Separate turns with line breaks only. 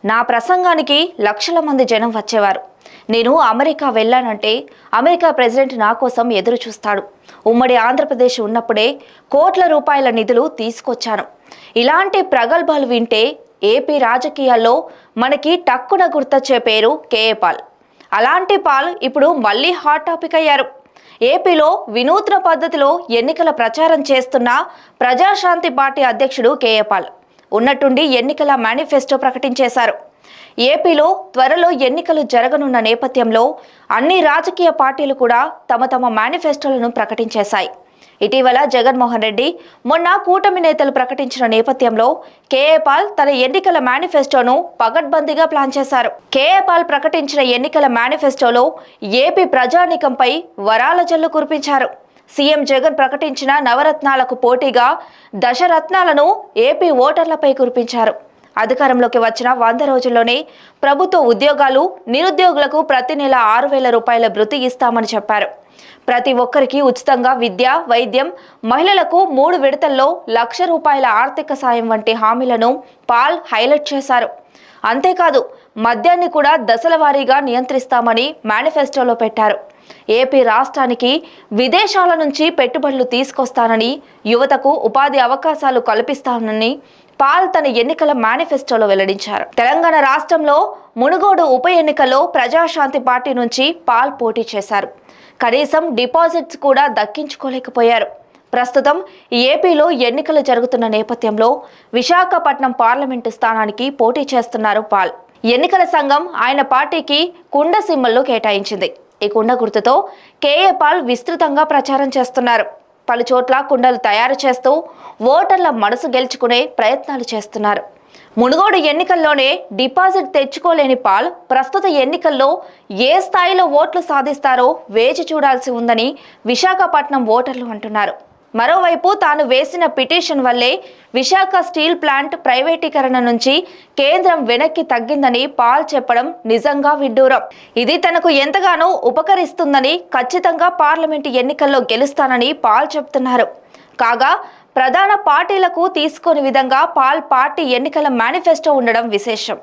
నా ప్రసంగానికి లక్షల మంది జనం వచ్చేవారు. నేను అమెరికా వెళ్ళానంటే అమెరికా ప్రెసిడెంట్ నా కోసం ఎదురు చూస్తాడు. ఉమ్మడి ఆంధ్రప్రదేశ్ ఉన్నప్పుడే కోట్ల రూపాయల నిధులు తీసుకొచ్చాను. ఇలాంటి ప్రగల్భాలు వింటే ఏపీ రాజకీయాల్లో మనకి టక్కున గుర్తొచ్చే పేరు కేఏ పాల్. అలాంటి పాల్ ఇప్పుడు మళ్ళీ హాట్ టాపిక్ అయ్యారు. ఏపీలో వినూత్న పద్ధతిలో ఎన్నికల ప్రచారం చేస్తున్న ప్రజాశాంతి పార్టీ అధ్యక్షుడు కేఏ పాల్ ఉన్నట్టుండి ఎన్నికల మేనిఫెస్టో ప్రకటించేశారు. ఏపీలో త్వరలో ఎన్నికలు జరగనున్న నేపథ్యంలో అన్ని రాజకీయ పార్టీలు కూడా తమ తమ మేనిఫెస్టోలను ప్రకటించేశాయి. ఇటీవల జగన్మోహన్ రెడ్డి, మొన్న కూటమి నేతలు ప్రకటించిన నేపథ్యంలో కేఏ పాల్ తన ఎన్నికల మేనిఫెస్టోను పగడ్బందీగా ప్లాన్ చేశారు. కేఏ పాల్ ప్రకటించిన ఎన్నికల మేనిఫెస్టోలో ఏపీ ప్రజానీకంపై వరాల జల్లు కురిపించారు. సీఎం జగన్ ప్రకటించిన నవరత్నాలకు పోటీగా దశరత్నాలను ఏపీ ఓటర్లపై కురిపించారు. అధికారంలోకి వచ్చిన 100 రోజుల్లోనే ప్రభుత్వ ఉద్యోగాలు, నిరుద్యోగులకు ప్రతి నెల 6,000 రూపాయల భృతి ఇస్తామని చెప్పారు. ప్రతి ఒక్కరికి ఉచితంగా విద్య, వైద్యం, మహిళలకు 3 విడతల్లో 1,00,000 రూపాయల ఆర్థిక సాయం వంటి హామీలను పాల్ హైలైట్ చేశారు. అంతేకాదు, మద్యాన్ని కూడా దశల వారీగా నియంత్రిస్తామని మేనిఫెస్టోలో పెట్టారు. ఏపీ రాష్ట్రానికి విదేశాల నుంచి పెట్టుబడులు తీసుకొస్తానని, యువతకు ఉపాధి అవకాశాలు కల్పిస్తానని పాల్ తన ఎన్నికల మేనిఫెస్టోలో వెల్లడించారు. తెలంగాణ రాష్ట్రంలో మునుగోడు ఉప ఎన్నికల్లో ప్రజాశాంతి పార్టీ నుంచి పాల్ పోటీ చేశారు. కనీసం డిపాజిట్స్ కూడా దక్కించుకోలేకపోయారు. ప్రస్తుతం ఏపీలో ఎన్నికలు జరుగుతున్న నేపథ్యంలో విశాఖపట్నం పార్లమెంటు స్థానానికి పోటీ చేస్తున్నారు పాల్. ఎన్నికల సంఘం ఆయన పార్టీకి కుండ సింబల్ను కేటాయించింది. ఈ కుండ గుర్తుతో కేఏ పాల్ విస్తృతంగా ప్రచారం చేస్తున్నారు. పలు చోట్ల కుండలు తయారు చేస్తూ ఓటర్ల మనసు గెలుచుకునే ప్రయత్నాలు చేస్తున్నారు. మునుగోడు ఎన్నికల్లోనే డిపాజిట్ తెచ్చుకోలేని పాల్ ప్రస్తుత ఎన్నికల్లో ఏ స్థాయిలో ఓట్లు సాధిస్తారో వేచి చూడాల్సి ఉందని విశాఖపట్నం ఓటర్లు అంటున్నారు. మరోవైపు తాను వేసిన పిటిషన్ వల్లే విశాఖ స్టీల్ ప్లాంట్ ప్రైవేటీకరణ నుంచి కేంద్రం వెనక్కి తగ్గిందని పాల్ చెప్పడం నిజంగా విడ్డూరం. ఇది తనకు ఎంతగానో ఉపకరిస్తుందని, ఖచ్చితంగా పార్లమెంటు ఎన్నికల్లో గెలుస్తానని పాల్ చెప్తున్నారు. కాగా ప్రధాన పార్టీలకు తీసుకోని విధంగా పాల్ పార్టీ ఎన్నికల మేనిఫెస్టో ఉండడం విశేషం.